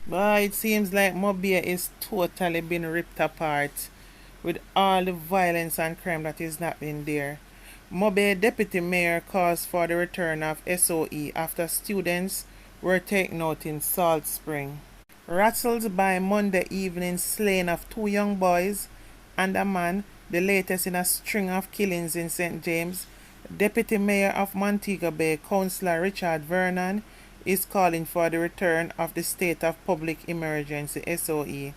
But it seems like Mobay is totally been ripped apart with all the violence and crime that is happening there. Mobay deputy mayor calls for the return of SOE after students were taken out in Salt Spring. Rattled by Monday evening slaying of two young boys and a man, the latest in a string of killings in St. James, Deputy Mayor of Montego Bay, Councillor Richard Vernon, is calling for the return of the state of public emergency SOE.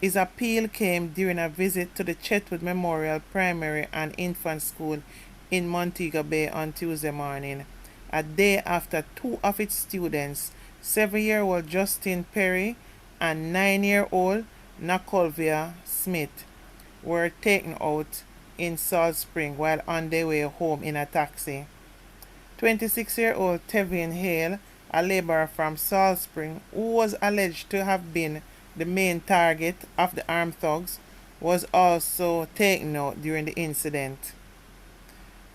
His appeal came during a visit to the Chetwood Memorial Primary and Infant School in Montego Bay on Tuesday morning, a day after two of its students, 7-year-old Justin Perry and 9-year-old Nacolvia Smith, were taken out in Salt Spring while on their way home in a taxi. 26-year-old Tevin Hale, a laborer from Salt Spring, who was alleged to have been the main target of the armed thugs, was also taken out during the incident.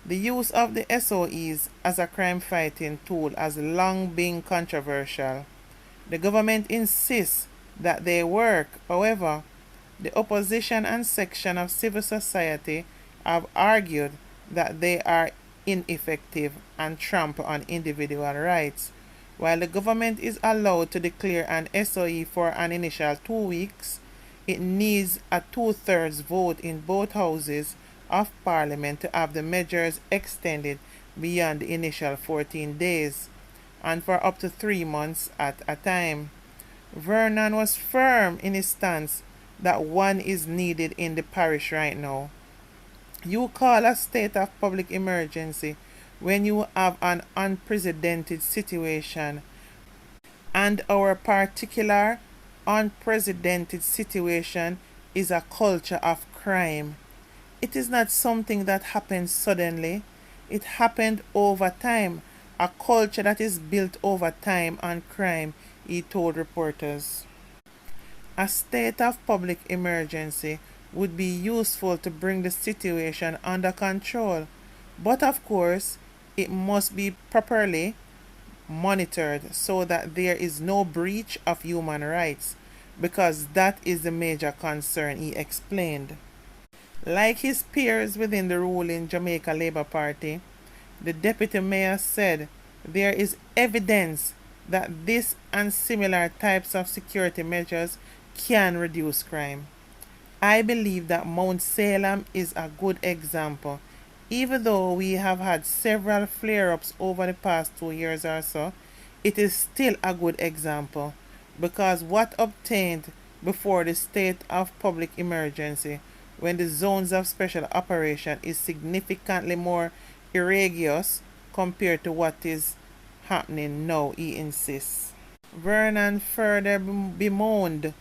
The use of the SOEs as a crime fighting tool has long been controversial. The government insists that they work. However, the opposition and section of civil society have argued that they are ineffective and trample on individual rights. While the government is allowed to declare an SOE for an initial 2 weeks, it needs a 2/3 vote in both houses of Parliament to have the measures extended beyond the initial 14 days and for up to 3 months at a time. Vernon was firm in his stance that one is needed in the parish right now. You call a state of public emergency when you have an unprecedented situation, and our particular unprecedented situation is a culture of crime. It is not something that happened suddenly. It happened over time, a culture that is built over time on crime, he told reporters. A state of public emergency would be useful to bring the situation under control, but of course, it must be properly monitored so that there is no breach of human rights, because that is the major concern, he explained. Like his peers within the ruling Jamaica Labour Party, the deputy mayor said there is evidence that this and similar types of security measures can reduce crime. I believe that Mount Salem is a good example. Even though we have had several flare-ups over the past 2 years or so, it is still a good example because what obtained before the state of public emergency when the zones of special operation is significantly more egregious compared to what is happening now, he insists. Vernon further bemoaned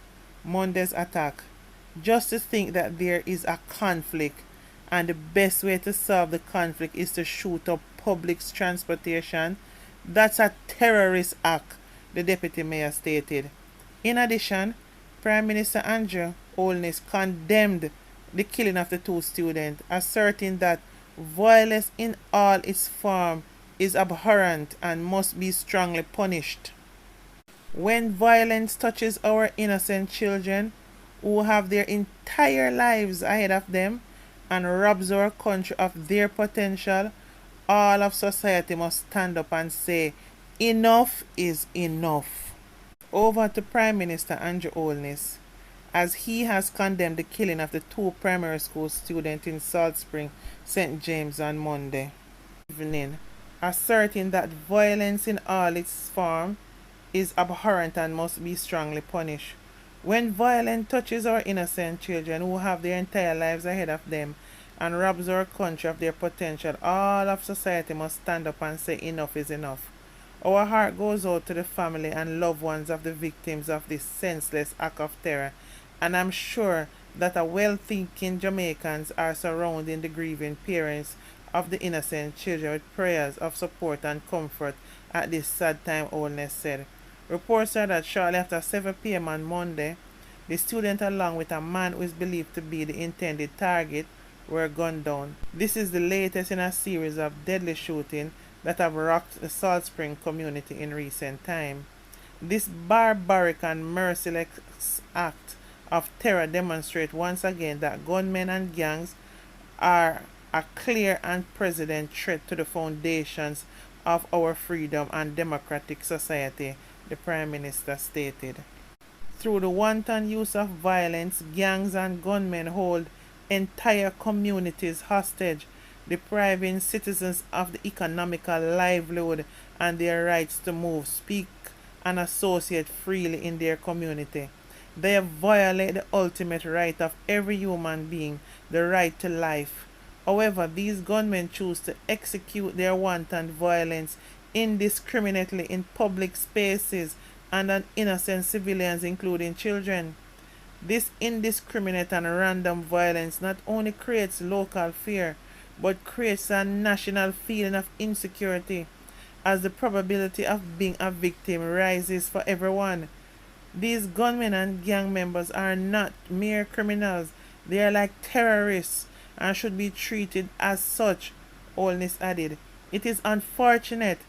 Monday's attack. Just to think that there is a conflict and the best way to solve the conflict is to shoot up public transportation, that's a terrorist act, the deputy mayor stated. In addition, Prime Minister Andrew Holness condemned the killing of the two students, asserting that violence in all its form is abhorrent and must be strongly punished. When violence touches our innocent children who have their entire lives ahead of them and robs our country of their potential, all of society must stand up and say, enough is enough. Over to Prime Minister Andrew Holness, as he has condemned the killing of the two primary school students in Salt Spring, St. James on Monday evening, asserting that violence in all its form is abhorrent and must be strongly punished. When violence touches our innocent children who have their entire lives ahead of them and robs our country of their potential, all of society must stand up and say enough is enough. Our heart goes out to the family and loved ones of the victims of this senseless act of terror, and I'm sure that a well-thinking Jamaicans are surrounding the grieving parents of the innocent children with prayers of support and comfort at this sad time, Holness said. Reports are that shortly after 7 p.m. on Monday, the student along with a man who is believed to be the intended target were gunned down. This is the latest in a series of deadly shootings that have rocked the Salt Spring community in recent time. This barbaric and merciless act of terror demonstrates once again that gunmen and gangs are a clear and present threat to the foundations of our freedom and democratic society, the Prime Minister stated. Through the wanton use of violence, gangs and gunmen hold entire communities hostage, depriving citizens of the economical livelihood and their rights to move, speak, and associate freely in their community. They violate the ultimate right of every human being, the right to life. However, these gunmen choose to execute their wanton violence indiscriminately in public spaces and on innocent civilians, including children. This indiscriminate and random violence not only creates local fear, but creates a national feeling of insecurity, as the probability of being a victim rises for everyone. These gunmen and gang members are not mere criminals, they are like terrorists and should be treated as such, Holness added. It is unfortunate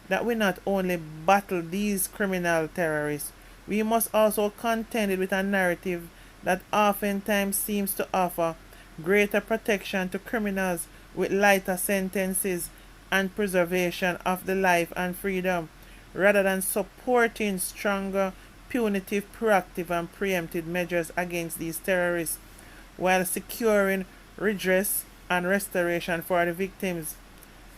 that we not only battle these criminal terrorists, we must also contend with a narrative that oftentimes seems to offer greater protection to criminals with lighter sentences and preservation of the life and freedom, rather than supporting stronger, punitive, proactive, and preemptive measures against these terrorists, while securing redress and restoration for the victims.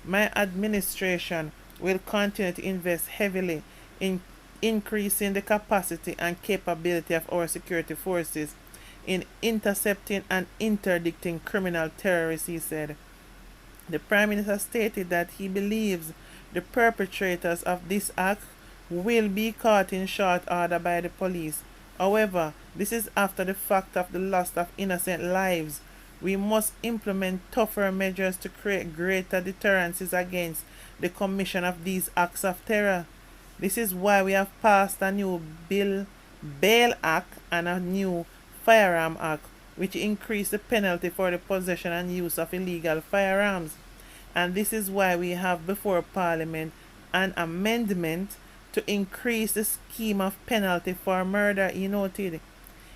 My administration will continue to invest heavily in increasing the capacity and capability of our security forces in intercepting and interdicting criminal terrorists, he said. The Prime Minister stated that he believes the perpetrators of this act will be caught in short order by the police. However, this is after the fact of the loss of innocent lives. We must implement tougher measures to create greater deterrences against the commission of these acts of terror. This is why we have passed a new Bail Act and a new Firearm Act, which increase the penalty for the possession and use of illegal firearms. And this is why we have before Parliament an amendment to increase the scheme of penalty for murder, he noted.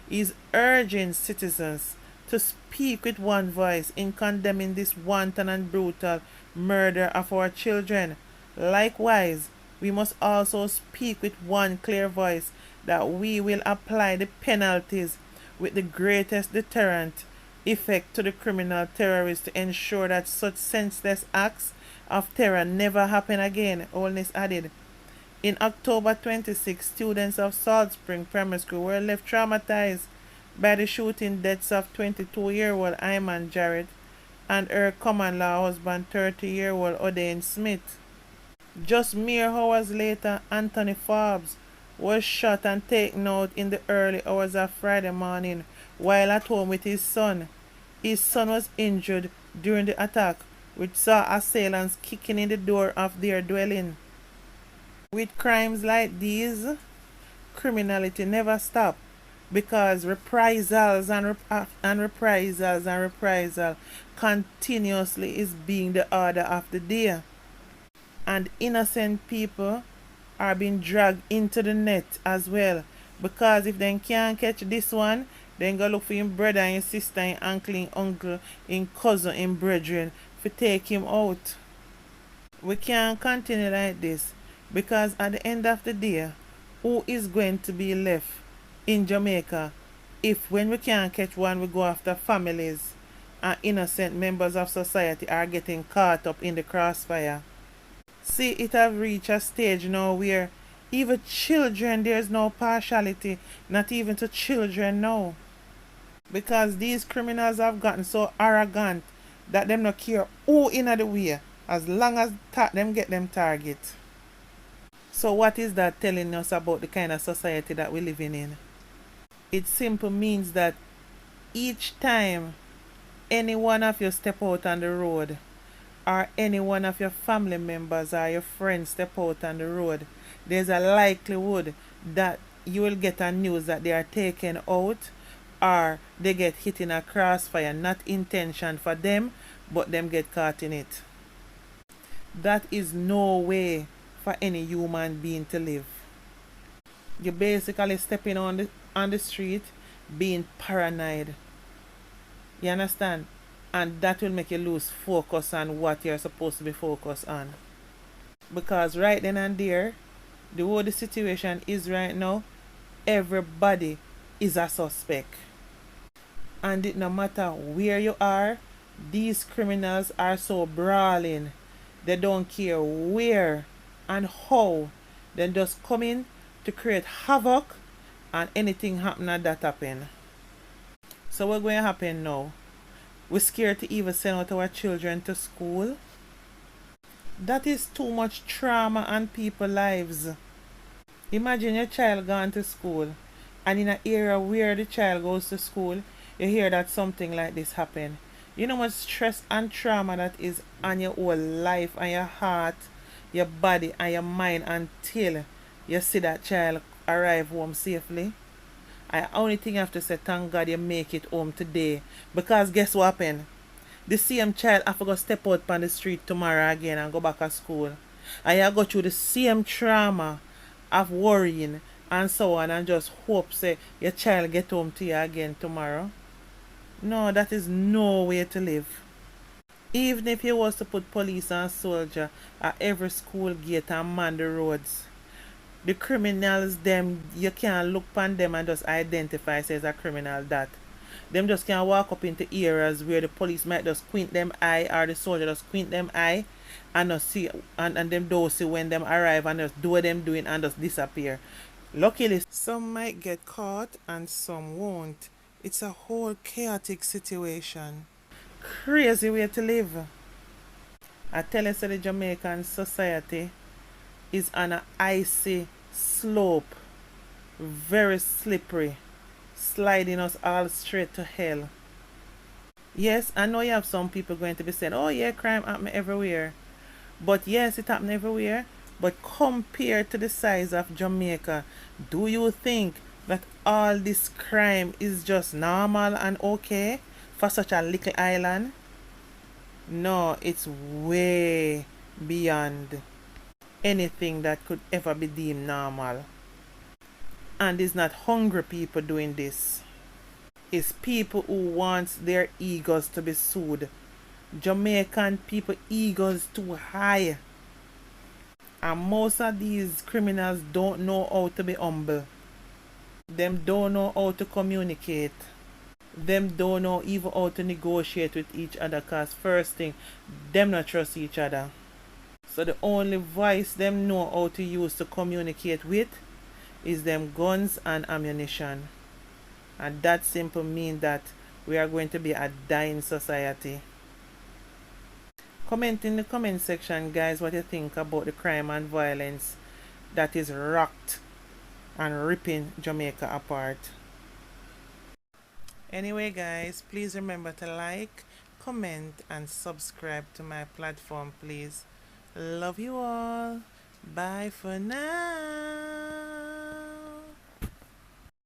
He is urging citizens to speak with one voice in condemning this wanton and brutal murder of our children. Likewise, we must also speak with one clear voice that we will apply the penalties with the greatest deterrent effect to the criminal terrorists to ensure that such senseless acts of terror never happen again, Holness added. In October 26, students of Salt Spring Primary School were left traumatized by the shooting deaths of 22-year-old Iman Jarrett and her common-law husband 30-year-old Odain Smith. Just mere hours later, Anthony Forbes was shot and taken out in the early hours of Friday morning while at home with his son. His son was injured during the attack, which saw assailants kicking in the door of their dwelling. With crimes like these, criminality never stops, because reprisals and reprisal continuously is being the order of the day. And innocent people are being dragged into the net as well, because if they can't catch this one, then go look for him brother, him sister, him uncle, him uncle, him cousin, him brethren to take him out. We can't continue like this, because at the end of the day, who is going to be left in Jamaica if when we can't catch one we go after families and innocent members of society are getting caught up in the crossfire? See, it have reached a stage now where even children, there's no partiality, not even to children now. Because these criminals have gotten so arrogant that them not care who in the way, as long as them get them target. So what is that telling us about the kind of society that we're living in? It simply means that each time any one of you step out on the road, or any one of your family members or your friends step out on the road, there's a likelihood that you will get a news that they are taken out or they get hit in a crossfire, not intention for them, but them get caught in it. That is no way for any human being to live. You're basically stepping on the street being paranoid. You understand? And that will make you lose focus on what you're supposed to be focused on. Because right then and there, the way the situation is right now, everybody is a suspect. And it no matter where you are, these criminals are so brawling. They don't care where and how. They just come in to create havoc and anything happen at that happen. So what's going to happen now? We're scared to even send out our children to school. That is too much trauma on people's lives. Imagine your child going to school, and in an area where the child goes to school, you hear that something like this happen. You know how much stress and trauma that is on your whole life, and your heart, your body, and your mind until you see that child arrive home safely. I only thing I have to say, thank God you make it home today. Because guess what happened? The same child have to go step out on the street tomorrow again and go back to school. And you go through the same trauma of worrying and so on, and just hope say your child get home to you again tomorrow. No, that is no way to live. Even if you was to put police and soldier at every school gate and man the roads, the criminals them you can't look upon them and just identify say as a criminal that. Them just can walk up into areas where the police might just squint them eye or the soldier just squint them eye and just see and them don't see when them arrive and just do what them doing and just disappear. Luckily some might get caught and some won't. It's a whole chaotic situation. Crazy way to live. I tell you, so the Jamaican society is on an icy slope, very slippery, sliding us all straight to hell. Yes, I know you have some people going to be saying, oh yeah, crime happen everywhere. But yes, it happen everywhere. But compared to the size of Jamaica, do you think that all this crime is just normal and okay for such a little island? No, it's way beyond anything that could ever be deemed normal. And it's not hungry people doing this. It's people who want their egos to be soothed. Jamaican people egos too high. And most of these criminals don't know how to be humble. Them don't know how to communicate. Them don't know even how to negotiate with each other, cause first thing, them not trust each other. So the only voice them know how to use to communicate with is them guns and ammunition. And that simple means that we are going to be a dying society. Comment in the comment section, guys, what you think about the crime and violence that is rocked and ripping Jamaica apart. Anyway, guys, please remember to like, comment, and subscribe to my platform, please. Love you all. Bye for now.